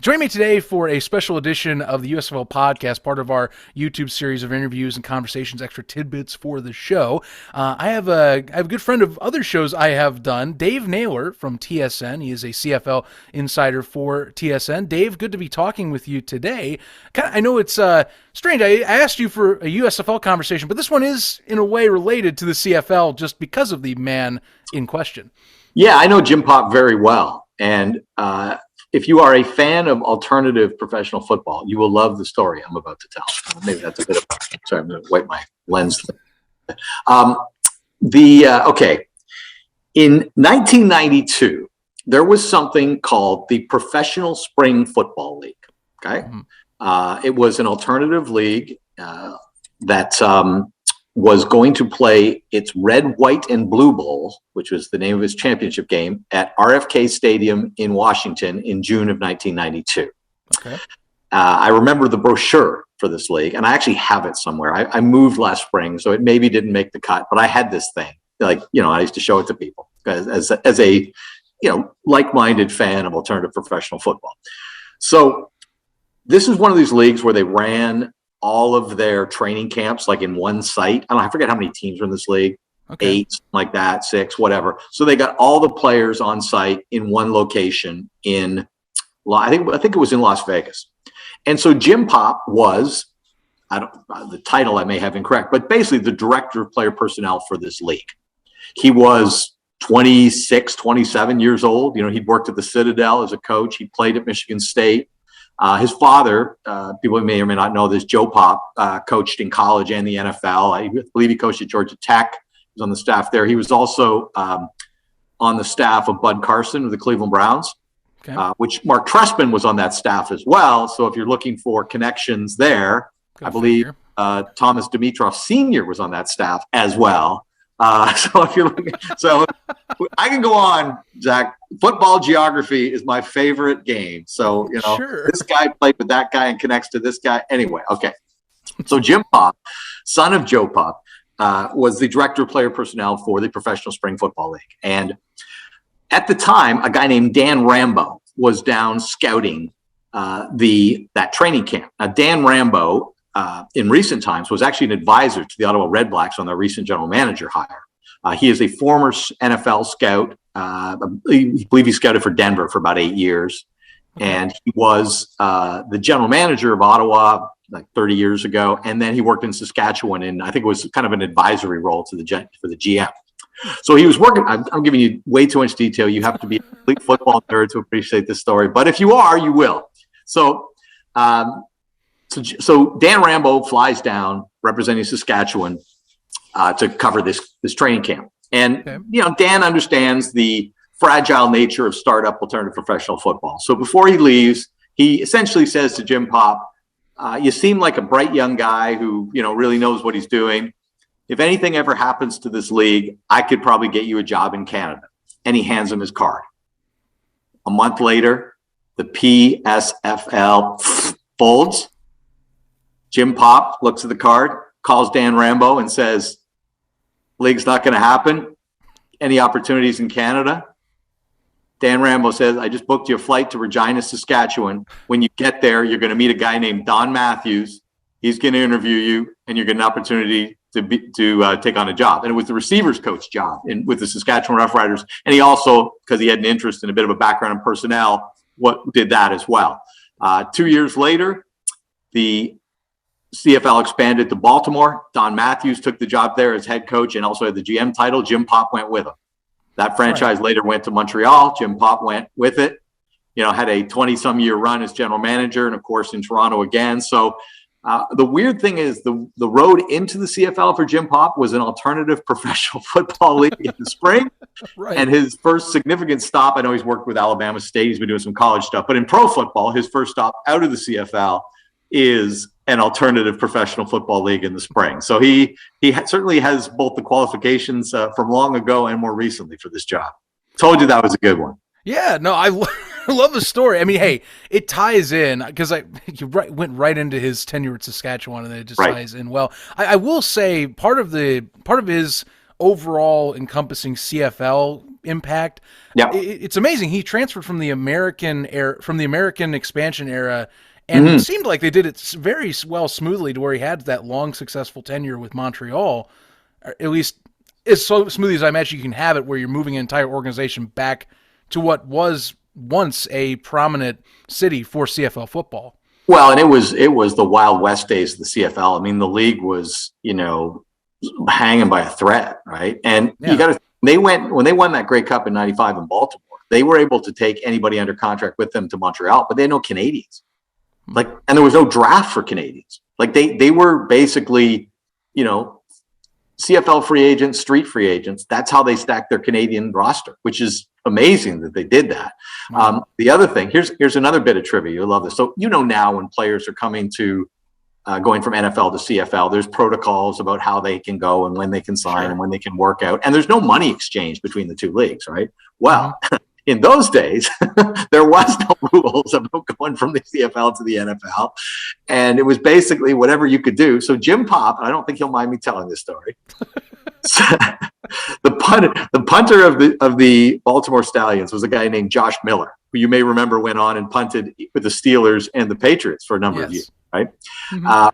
Join me today for a special edition of the USFL podcast, part of our YouTube series of interviews and conversations, extra tidbits for the show. I have a good friend of other shows I have done, Dave Naylor from TSN. He is a CFL insider for TSN. Dave, good to be talking with you today. I know it's strange. I asked you for a USFL conversation, but this one is in a way related to the CFL just because of the man in question. Yeah, I know Jim Popp very well. And if you are a fan of alternative professional football, you will love the story I'm about to tell. Maybe that's a bit of sorry, I'm going to wipe my lens. Okay. In 1992, there was something called the Professional Spring Football League. Okay. It was an alternative league that was going to play its Red, White, and Blue Bowl, which was the name of its championship game, at RFK Stadium in Washington in June of 1992. Okay. I remember the brochure for this league, and I actually have it somewhere. I moved last spring, so it maybe didn't make the cut, but I had this thing. I used to show it to people as a like-minded fan of alternative professional football. So this is one of these leagues where they ran all of their training camps like in one site. I forget how many teams were in this league. Okay. 8, like that, 6, whatever. So they got all the players on site in one location in, I think it was in Las Vegas. And so Jim Popp was, the title I may have incorrect, but basically the director of player personnel for this league. He was 26, 27 years old. He'd worked at the Citadel as a coach. He played at Michigan State. His father, people may or may not know this, Joe Popp, coached in college and the NFL. I believe he coached at Georgia Tech. He was on the staff there. He was also on the staff of Bud Carson of the Cleveland Browns, okay. Which Mark Trestman was on that staff as well. So if you're looking for connections there, I believe Thomas Dimitroff Sr. was on that staff as well. So if you're looking, so I can go on, Zach. Football geography is my favorite game. So, sure. This guy played with that guy and connects to this guy. Anyway, okay. So Jim Popp, son of Joe Popp, was the director of player personnel for the Professional Spring Football League. And at the time, a guy named Dan Rambo was down scouting that training camp. Now, Dan Rambo, in recent times, was actually an advisor to the Ottawa Red Blacks on their recent general manager hire. He is a former NFL scout. I believe he scouted for Denver for about 8 years. And he was the general manager of Ottawa like 30 years ago. And then he worked in Saskatchewan, and I think it was kind of an advisory role for the GM. So he was working. I'm giving you way too much detail. You have to be a complete football nerd to appreciate this story. But if you are, you will. So Dan Rambo flies down representing Saskatchewan to cover this training camp. And, Dan understands the fragile nature of startup alternative professional football. So before he leaves, he essentially says to Jim Popp, you seem like a bright young guy who, really knows what he's doing. If anything ever happens to this league, I could probably get you a job in Canada. And he hands him his card. A month later, the PSFL folds. Jim Popp looks at the card, calls Dan Rambo and says, league's not going to happen. Any opportunities in Canada? Dan Rambo says, I just booked you a flight to Regina, Saskatchewan. When you get there, you're going to meet a guy named Don Matthews. He's going to interview you, and you're getting an opportunity to take on a job. And it was the receivers coach job with the Saskatchewan Roughriders. And he also, because he had an interest in a bit of a background in personnel, did that as well. 2 years later, the CFL expanded to Baltimore. Don Matthews took the job there as head coach and also had the GM title. Jim Popp went with him. That franchise later went to Montreal. Jim Popp went with it, had a 20-some year run as general manager and, of course, in Toronto again. So the weird thing is the road into the CFL for Jim Popp was an alternative professional football league in the spring. Right. And his first significant stop, I know he's worked with Alabama State. He's been doing some college stuff. But in pro football, his first stop out of the CFL is an alternative professional football league in the spring. So he certainly has both the qualifications from long ago and more recently for this job. Told you that was a good one. Yeah, no, I love the story. I mean, hey, it ties in because you went right into his tenure at Saskatchewan, and it just ties in well. I will say part of his overall encompassing CFL impact. Yeah. It's amazing. He transferred from the American expansion era, and Mhm. seemed like they did it very well, smoothly, to where he had that long, successful tenure with Montreal, or at least as so smoothly as I imagine you can have it, where you're moving an entire organization back to what was once a prominent city for CFL football. Well, and it was the Wild West days of the CFL. I mean, the league was, hanging by a thread, right? And you Yeah. got to when they won that Grey Cup in '95 in Baltimore, they were able to take anybody under contract with them to Montreal, but they had no Canadians. Like, and there was no draft for Canadians. Like they were basically, you know, CFL free agents, street free agents. That's how they stacked their Canadian roster, which is amazing that they did that. Wow. The other thing, here's another bit of trivia. You'll love this. So now when players are coming to going from NFL to CFL, there's protocols about how they can go and when they can sign Sure. and when they can work out. And there's no money exchange between the two leagues, right? Well, in those days, there was no rules about going from the CFL to the NFL. And it was basically whatever you could do. So Jim Popp, I don't think he'll mind me telling this story. The punter of the Baltimore Stallions was a guy named Josh Miller, who you may remember went on and punted with the Steelers and the Patriots for a number of years, right?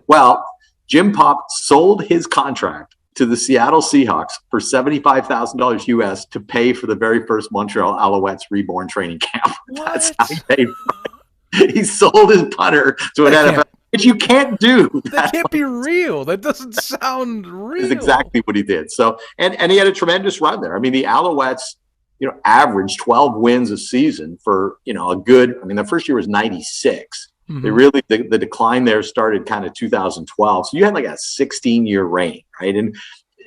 Well, Jim Popp sold his contract to the Seattle Seahawks for $75,000 US to pay for the very first Montreal Alouettes reborn training camp. That's how he paid for it. He sold his punter to an NFL, which you can't do. That can't be real. That doesn't sound real. Is exactly what he did. So, and he had a tremendous run there. I mean, the Alouettes, averaged 12 wins a season for, a good, I mean, the first year was 96. They really, the decline there started kind of 2012. So you had like a 16-year reign, right? And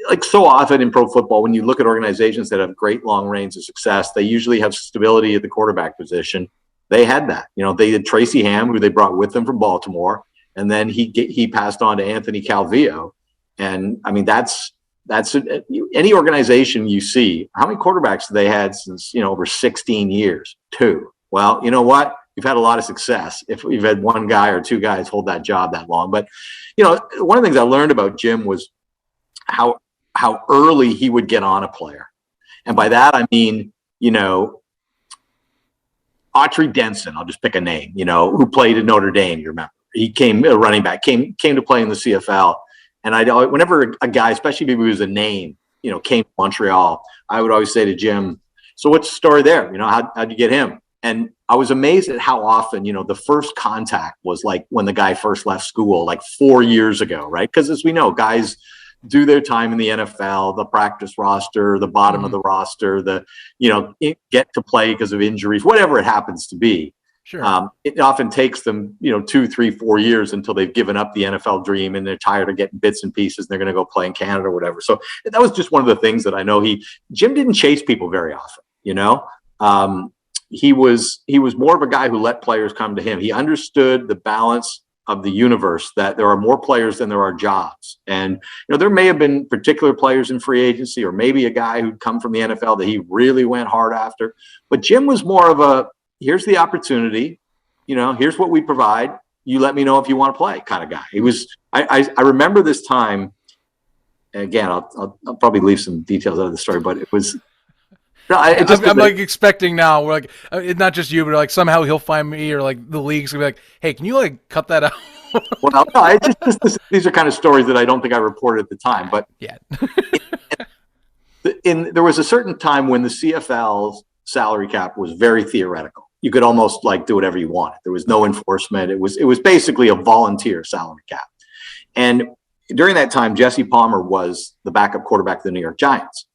like so often in pro football, when you look at organizations that have great long reigns of success, they usually have stability at the quarterback position. They had that. They had Tracy Ham, who they brought with them from Baltimore, and then he passed on to Anthony Calvillo. And I mean, that's any organization you see, how many quarterbacks they had since, over 16 years? 2. Well, you know what? You've had a lot of success if you've had one guy or two guys hold that job that long. But, one of the things I learned about Jim was how early he would get on a player. And by that, I mean, Autry Denson, I'll just pick a name, who played at Notre Dame, you remember. He came, a running back, came to play in the CFL. And whenever a guy, especially if he was a name, came to Montreal, I would always say to Jim, so what's the story there? How'd you get him? And I was amazed at how often, the first contact was like when the guy first left school, like 4 years ago, right? Because as we know, guys do their time in the NFL, the practice roster, the bottom of the roster, get to play because of injuries, whatever it happens to be. Sure. It often takes them, 2, 3, 4 years until they've given up the NFL dream and they're tired of getting bits and pieces and they're going to go play in Canada or whatever. So that was just one of the things that I know Jim didn't chase people very often, he was more of a guy who let players come to him. He understood the balance of the universe, that there are more players than there are jobs. And, there may have been particular players in free agency or maybe a guy who'd come from the NFL that he really went hard after. But Jim was more of a, here's the opportunity, here's what we provide. You let me know if you want to play kind of guy. He was, I remember this time, again, I'll probably leave some details out of the story, but it was, I'm like expecting now. We're like, it's not just you, but like somehow he'll find me, or like the league's gonna be like, hey, can you like cut that out? Well, no, these are kind of stories that I don't think I reported at the time, but yeah. There was a certain time when the CFL's salary cap was very theoretical. You could almost like do whatever you wanted. There was no enforcement. It was basically a volunteer salary cap. And during that time, Jesse Palmer was the backup quarterback of the New York Giants.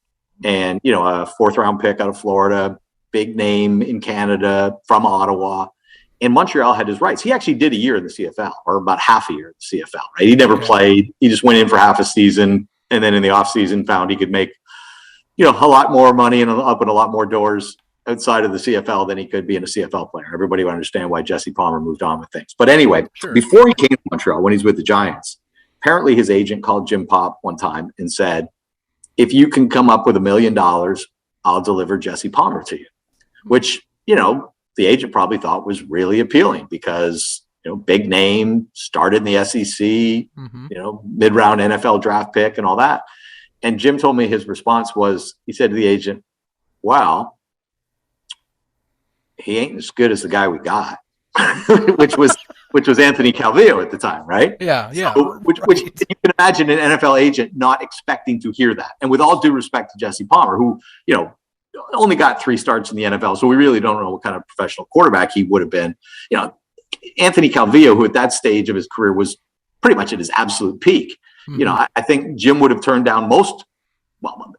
And, a 4th-round pick out of Florida, big name in Canada, from Ottawa. And Montreal had his rights. He actually did a year in the CFL, or about half a year in the CFL, right? He never played. He just went in for half a season, and then in the offseason found he could make, a lot more money and open a lot more doors outside of the CFL than he could be in a CFL player. Everybody would understand why Jesse Palmer moved on with things. But anyway, Before he came to Montreal, when he's with the Giants, apparently his agent called Jim Popp one time and said, if you can come up with $1 million, I'll deliver Jesse Palmer to you, which, the agent probably thought was really appealing because, big name, started in the SEC, mid-round NFL draft pick and all that. And Jim told me his response was, he said to the agent, well, he ain't as good as the guy we got, which was Anthony Calvillo at the time, right? Yeah, So, which right. you can imagine an NFL agent not expecting to hear that. And with all due respect to Jesse Palmer, who, only got 3 starts in the NFL, so we really don't know what kind of professional quarterback he would have been. Anthony Calvillo, who at that stage of his career was pretty much at his absolute peak. Mm-hmm. I think Jim would have turned down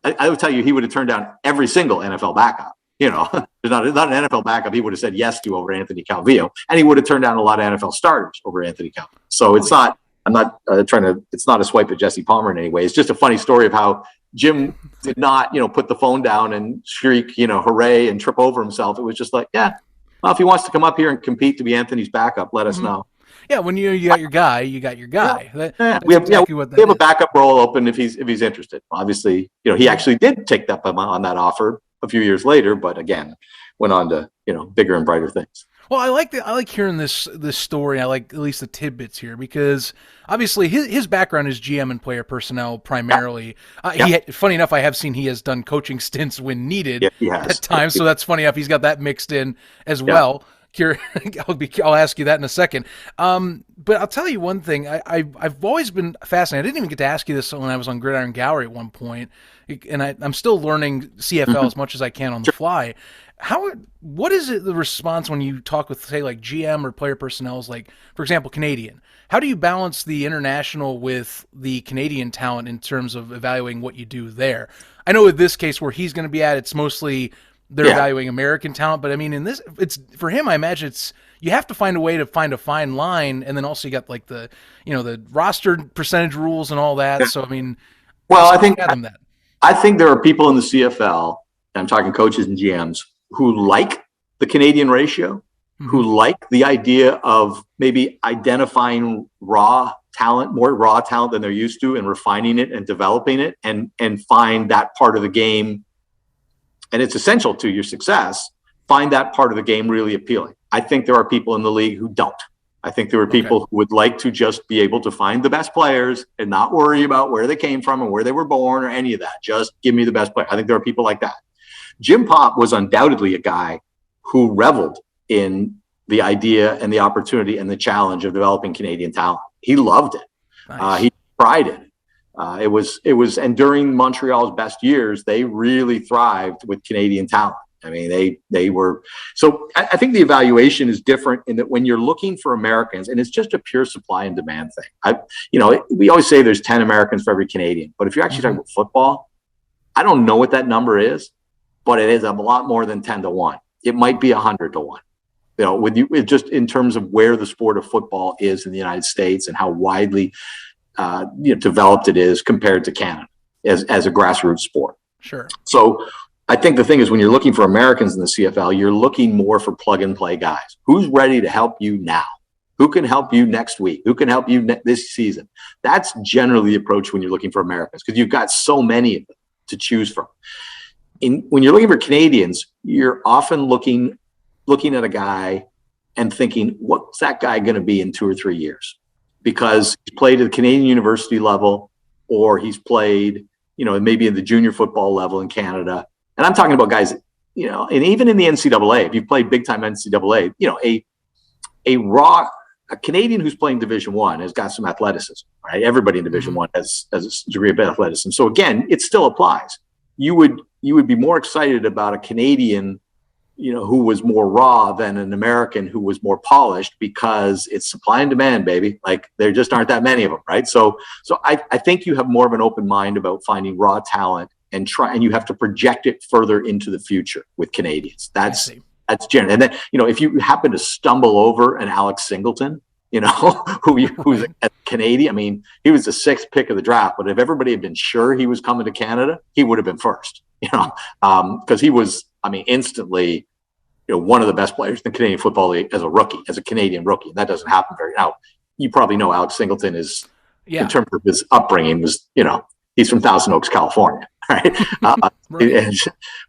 I would tell you he would have turned down every single NFL backup. There's not an NFL backup he would have said yes to over Anthony Calvillo, and he would have turned down a lot of NFL starters over Anthony Calvillo. So it's not. I'm not it's not a swipe at Jesse Palmer in any way. It's just a funny story of how Jim did not, put the phone down and shriek, hooray, and trip over himself. It was just like, yeah, well, if he wants to come up here and compete to be Anthony's backup, let us know. Yeah, when you got your guy, you got your guy. We have a backup role open if he's interested. Obviously, he actually did take that on that offer a few years later, but again, went on to bigger and brighter things. Well, I like hearing this story. I like at least the tidbits here because obviously his background is GM and player personnel primarily. Funny enough, I have seen he has done coaching stints when needed at times, so that's funny enough. He's got that mixed in as well. I'll ask you that in a second. But I'll tell you one thing. I've always been fascinated. I didn't even get to ask you this when I was on Gridiron Gallery at one point, and I'm still learning CFL as much as I can on the fly. What is it, the response when you talk with, say, like GM or player personnel is like, for example, Canadian? How do you balance the international with the Canadian talent in terms of evaluating what you do there? I know in this case where he's going to be at, it's mostly they're evaluating American talent, but I mean, in this, it's for him. I imagine you have to find a way to find a fine line, and then also you got like the roster percentage rules and all that. So I mean, well, I think there are people in the CFL. I'm talking coaches and GMs who like the Canadian ratio, who like the idea of maybe identifying more raw talent than they're used to, and refining it and developing it, and find that part of the game. And it's essential to your success, find that part of the game really appealing. I think there are people in the league who don't. I think there are people who would like to just be able to find the best players and not worry about where they came from and where they were born or any of that. Just give me the best player. I think there are people like that. Jim Popp was undoubtedly a guy who reveled in the idea and the opportunity and the challenge of developing Canadian talent. He loved it. Nice. He tried it. It was, and during Montreal's best years, they really thrived with Canadian talent. I mean, they were, so I think the evaluation is different in that when you're looking for Americans, and it's just a pure supply and demand thing. We always say there's 10 Americans for every Canadian, but if you're actually talking about football, I don't know what that number is, but it is a lot more than 10 to 1. It might be 100 to 1. Just in terms of where the sport of football is in the United States and how widely developed it is compared to Canada as a grassroots sport. Sure. So I think the thing is, when you're looking for Americans in the CFL, you're looking more for plug and play guys. Who's ready to help you now? Who can help you next week? Who can help you this season? That's generally the approach when you're looking for Americans, because you've got so many of them to choose from. When you're looking for Canadians, you're often looking at a guy and thinking, what's that guy going to be in 2 or 3 years? Because he's played at the Canadian university level, or he's played, maybe in the junior football level in Canada. And I'm talking about guys, and even in the NCAA, if you've played big time NCAA, a Canadian who's playing Division I has got some athleticism, right? Everybody in Division I has a degree of athleticism. So again, it still applies. You would be more excited about a Canadian who was more raw than an American who was more polished, because it's supply and demand, baby. Like, there just aren't that many of them, right? So I think you have more of an open mind about finding raw talent and you have to project it further into the future with Canadians. That's general. And then, if you happen to stumble over an Alex Singleton, who's a Canadian, I mean, he was the 6th pick of the draft, but if everybody had been sure he was coming to Canada, he would have been first, because he was, instantly, one of the best players in the Canadian Football League as a Canadian rookie. And that doesn't happen now. You probably know Alex Singleton is, in terms of his upbringing, was, he's from Thousand Oaks, California, right?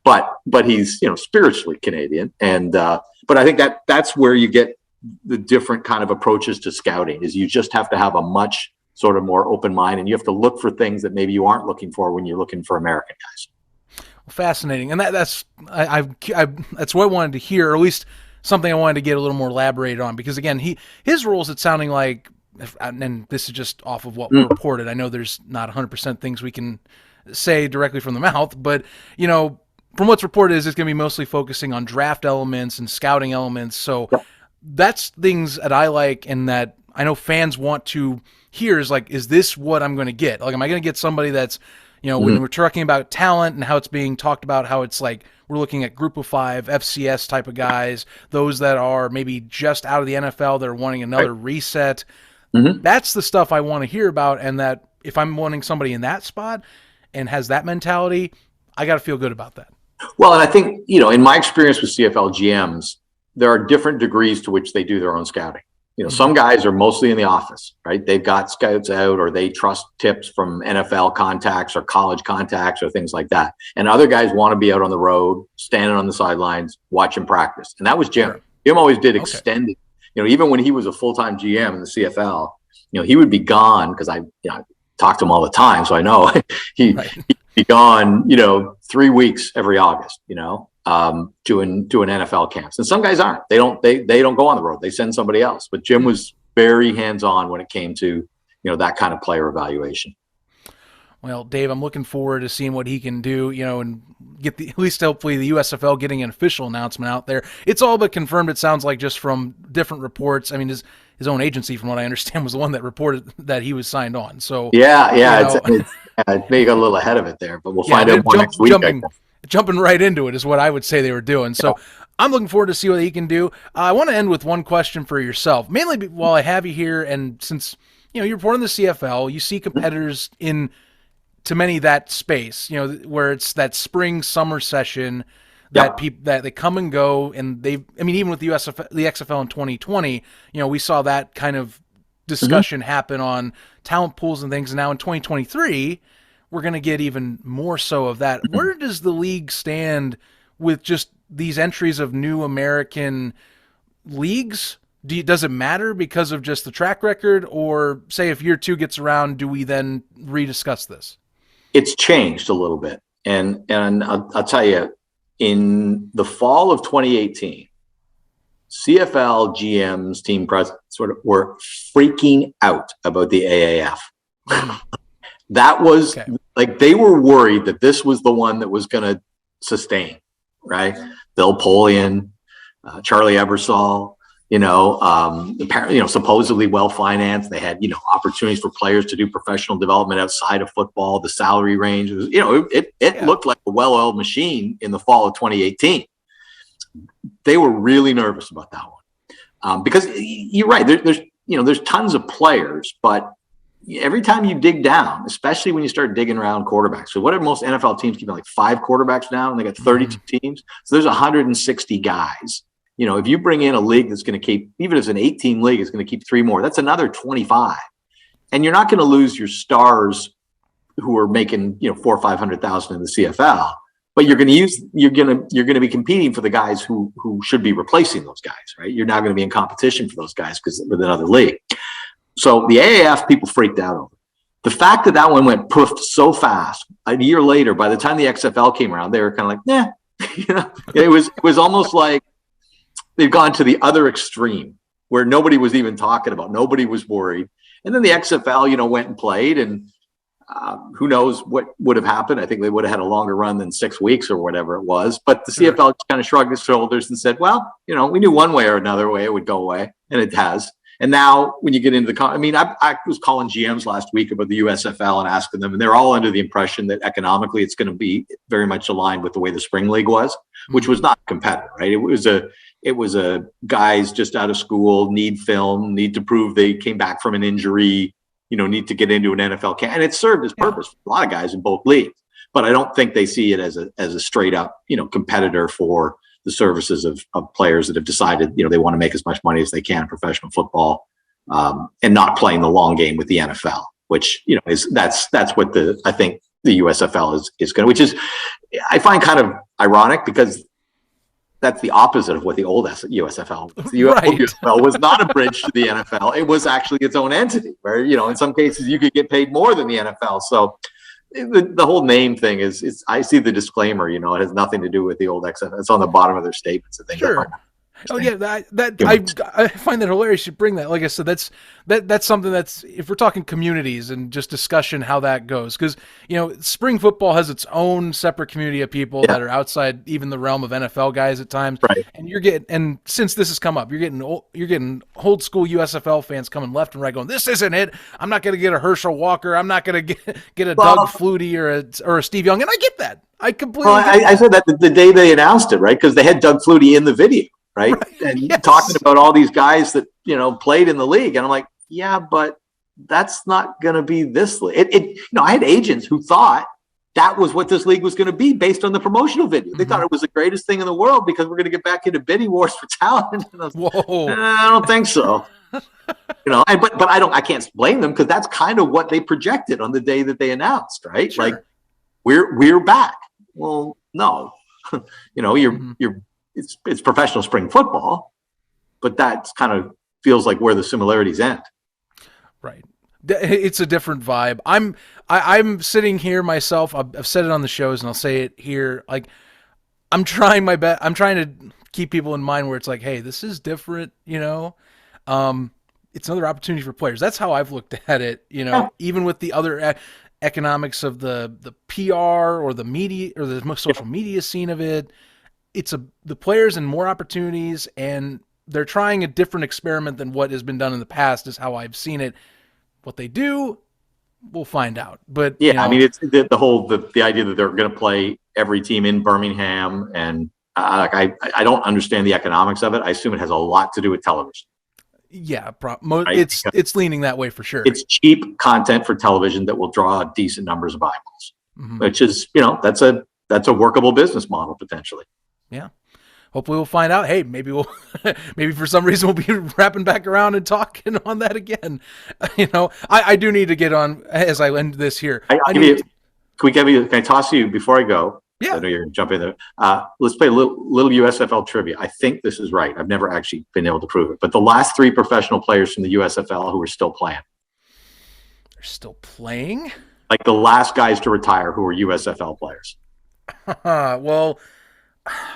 But he's, spiritually Canadian. And, but I think that's where you get the different kind of approaches to scouting, is you just have to have a much sort of more open mind, and you have to look for things that maybe you aren't looking for when you're looking for American guys. Fascinating, and that's that's what I wanted to hear, or at least something I wanted to get a little more elaborated on. Because again, his rules, it's sounding like, and this is just off of what we reported. I know there's not 100% things we can say directly from the mouth, but from what's reported, is it's going to be mostly focusing on draft elements and scouting elements. So that's things that I like, and that I know fans want to hear. Is like, is this what I'm going to get? Like, am I going to get somebody that's when we're talking about talent and how it's being talked about, how it's like we're looking at group of 5 FCS type of guys, those that are maybe just out of the NFL that are wanting another reset. That's the stuff I want to hear about, and that if I'm wanting somebody in that spot and has that mentality, I got to feel good about that. Well, and I think, in my experience with CFL GMs, there are different degrees to which they do their own scouting. Some guys are mostly in the office, right? They've got scouts out, or they trust tips from NFL contacts or college contacts or things like that. And other guys want to be out on the road, standing on the sidelines, watching practice. And that was Jim. Sure. Jim always did extended, even when he was a full-time GM in the CFL, he would be gone, because I talk to him all the time. So I know he'd be gone, 3 weeks every August, doing NFL camps. And some guys aren't. They don't go on the road. They send somebody else. But Jim was very hands-on when it came to, that kind of player evaluation. Well, Dave, I'm looking forward to seeing what he can do, and get at least hopefully the USFL getting an official announcement out there. It's all but confirmed, it sounds like, just from different reports. I mean, his own agency, from what I understand, was the one that reported that he was signed on. So it's maybe got a little ahead of it there, but we'll find out more next week. Jumping right into it is what I would say they were doing. So I'm looking forward to see what he can do. I want to end with one question for yourself, mainly while I have you here, and since you're reporting the CFL, you see competitors in to many that space, where it's that spring summer session that people that they come and go, and even with the USFL, the XFL in 2020, we saw that kind of discussion happen on talent pools and things. And now in 2023, we're going to get even more so of that. Where does the league stand with just these entries of new American leagues? Does it matter because of just the track record, or say if year 2 gets around, do we then rediscuss this? It's changed a little bit. And I'll tell you, in the fall of 2018, CFL GMs, team presidents were freaking out about the AAF. That was like, they were worried that this was the one that was going to sustain, right? Bill Polian, Charlie Ebersol, supposedly well-financed. They had, opportunities for players to do professional development outside of football. The salary range was, it looked like a well-oiled machine in the fall of 2018. They were really nervous about that one. Because you're right. There's tons of players, but every time you dig down, especially when you start digging around quarterbacks. So what are most NFL teams keeping, like 5 quarterbacks now, and they got 32 teams? So there's 160 guys. If you bring in a league that's going to keep, even as an 8-team league, is going to keep 3 more, that's another 25. And you're not going to lose your stars who are making, 400,000 or 500,000 in the CFL, but you're going to be competing for the guys who should be replacing those guys, right? You're now going to be in competition for those guys because with another league. So the AAF, people freaked out over. The fact that one went poof so fast, a year later, by the time the XFL came around, they were kind of like, it was almost like they've gone to the other extreme where nobody was even talking about, nobody was worried. And then the XFL, went and played, and who knows what would have happened. I think they would have had a longer run than 6 weeks or whatever it was. But the CFL kind of shrugged its shoulders and said, well, we knew one way or another way it would go away, and it has. And now when you get into I was calling GMs last week about the USFL and asking them, and they're all under the impression that economically it's going to be very much aligned with the way the spring league was, which was not competitive, right? It was a guys just out of school, need film, need to prove they came back from an injury, need to get into an NFL camp. And it served its purpose for a lot of guys in both leagues. But I don't think they see it as a straight up, competitor for the services of players that have decided, they want to make as much money as they can in professional football, and not playing the long game with the NFL, which, that's what I think the USFL is going to, which is, I find kind of ironic, because that's the opposite of what the old USFL was. The USFL was not a bridge to the NFL. It was actually its own entity where, in some cases you could get paid more than the NFL. So the whole name thing is I see the disclaimer, it has nothing to do with the old XFL. It's on the bottom of their statements and things. Sure. Oh yeah, I find that hilarious. You bring that. Like I said, that's something that's, if we're talking communities and just discussion how that goes, because spring football has its own separate community of people that are outside even the realm of NFL guys at times. Right. And since this has come up, you're getting old school USFL fans coming left and right going, this isn't it. I'm not going to get a Herschel Walker. I'm not going to get a Doug Flutie or a Steve Young, and I get that. I completely. Well, I said that the day they announced it, right? Because they had Doug Flutie in the video. Right. And talking about all these guys that, played in the league. And I'm like, yeah, but that's not going to be this league. I had agents who thought that was what this league was going to be based on the promotional video. They thought it was the greatest thing in the world because we're going to get back into bidding wars for talent. And I don't think so. But I can't blame them because that's kind of what they projected on the day that they announced, right? Sure. Like we're back. Well, no, it's professional spring football, but that's kind of feels like where the similarities end. Right. It's a different vibe. I'm sitting here myself. I've said it on the shows and I'll say it here. Like, I'm trying my best. I'm trying to keep people in mind where it's like, hey, this is different, it's another opportunity for players. That's how I've looked at it, even with the other economics of the PR or the media or the social media scene of it. It's the players and more opportunities, and they're trying a different experiment than what has been done in the past is how I've seen it. What they do, we'll find out. But I mean, it's the idea that they're going to play every team in Birmingham, and I don't understand the economics of it. I assume it has a lot to do with television. Yeah, it's leaning that way for sure. It's cheap content for television that will draw decent numbers of eyeballs, which is that's a workable business model potentially. Yeah. Hopefully we'll find out. Hey, maybe for some reason we'll be wrapping back around and talking on that again. I do need to get on as I end this here. Can I toss you before I go? Yeah. I know you're going to jump in there. Let's play a little USFL trivia. I think this is right. I've never actually been able to prove it, but the last 3 professional players from the USFL who are still playing. They're still playing? Like the last guys to retire who were USFL players. Well,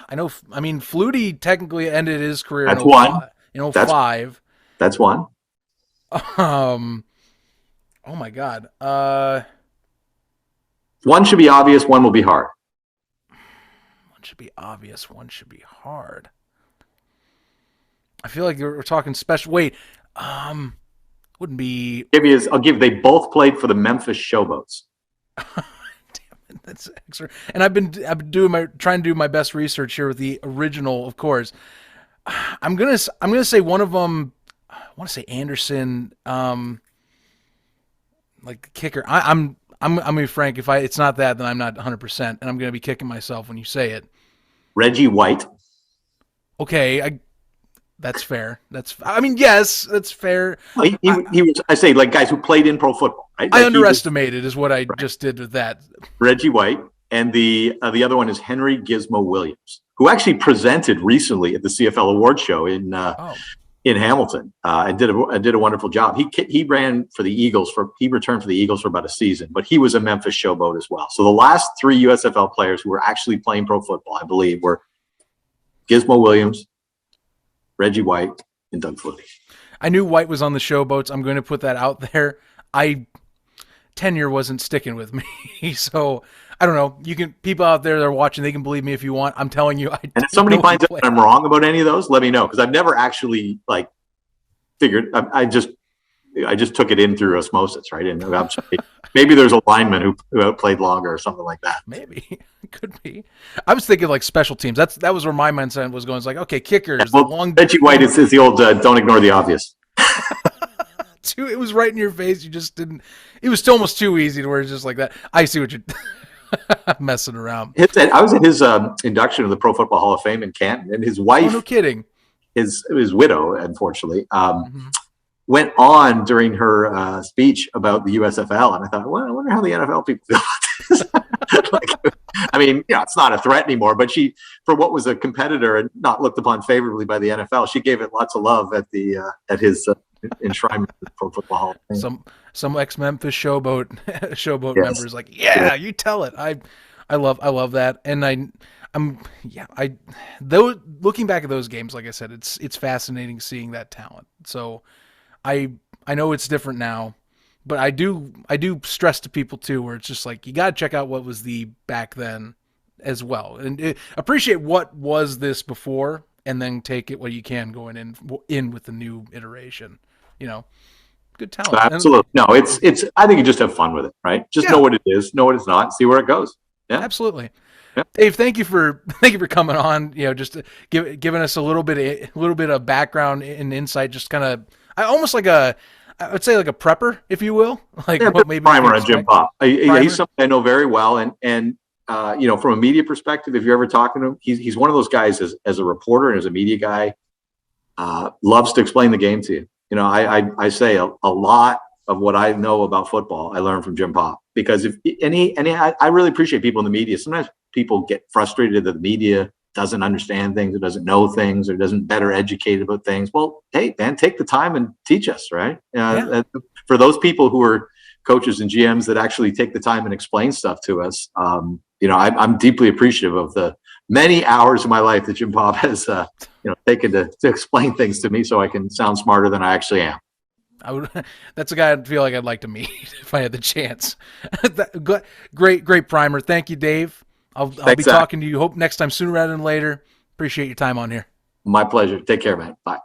I know. I mean, Flutie technically ended his career. That's one. In 05. That's one. Oh my God. One should be obvious. One will be hard. One should be obvious. One should be hard. I feel like we're talking special. Wait. Wouldn't be. I'll give. They both played for the Memphis Showboats. That's extra. And I've been trying to do my best research here with the original, of course. I'm gonna say one of them. I want to say Anderson, like the kicker. I'm gonna be frank. If it's not that, then I'm not 100%, and I'm gonna be kicking myself when you say it. Reggie White. Okay, that's fair. Yes, that's fair. He was. I say like guys who played in pro football. Right? Like I underestimated is what I just did with that. Reggie White, and the other one is Henry Gizmo Williams, who actually presented recently at the CFL Award Show in Hamilton, and did a wonderful job. He ran for the Eagles he returned for the Eagles for about a season, but he was a Memphis Showboat as well. So the last 3 USFL players who were actually playing pro football, I believe, were Gizmo Williams, Reggie White, and Doug Flutie. I knew White was on the Showboats. I'm going to put that out there. Tenure wasn't sticking with me, so I don't know. People out there that are watching, they can believe me if you want. I'm telling you. And if somebody finds out I'm wrong about any of those, let me know, because I've never actually figured. I just took it in through osmosis, right? And maybe there's a lineman who played longer or something like that. Maybe it could be. I was thinking like special teams. That was where my mindset was going. It's like, okay, kickers. Reggie White is the old don't ignore the obvious. It was right in your face. You just didn't. It was almost too easy to where it's just like that. I see what you're messing around. I was at his induction of the Pro Football Hall of Fame in Canton, and his wife. Oh, no kidding. His widow, unfortunately, went on during her speech about the USFL, and I thought, well, I wonder how the NFL people feel about this. It's not a threat anymore, but she, for what was a competitor and not looked upon favorably by the NFL, she gave it lots of love at his enshrinement in the Pro Football Hall of Fame. Some ex-Memphis showboat Yes. members like, yeah, you tell it. I love that, and though looking back at those games, like I said, it's fascinating seeing that talent. So I know it's different now, but I do stress to people too, where it's just like you got to check out what was the back then as well, and appreciate what was this before, and then take it what you can going in with the new iteration. You know, good talent. Absolutely. No, it's. I think you just have fun with it, right? Just know what it is, know what it's not, see where it goes. Yeah, absolutely. Yeah. Dave, thank you for coming on. You know, just giving us a little bit of background and insight. Just kind of, almost like I would say like a prepper, if you will, like what maybe primer on Jim Popp. He's something I know very well, and from a media perspective, if you're ever talking to him, he's one of those guys as a reporter and as a media guy, loves to explain the game to you. I say a lot of what I know about football I learned from Jim Popp, because I really appreciate people in the media. Sometimes people get frustrated that the media doesn't understand things, or doesn't know things, or doesn't better educate about things. Well, hey man, take the time and teach us, right? For those people who are coaches and GMs that actually take the time and explain stuff to us, I'm deeply appreciative of the many hours of my life that Jim Popp has taken to explain things to me so I can sound smarter than I actually am. That's a guy I'd feel like I'd like to meet if I had the chance. Great primer. Thank you, Dave. I'll be talking to you, hope next time sooner rather than later. Appreciate your time on here. My pleasure. Take care, man. Bye.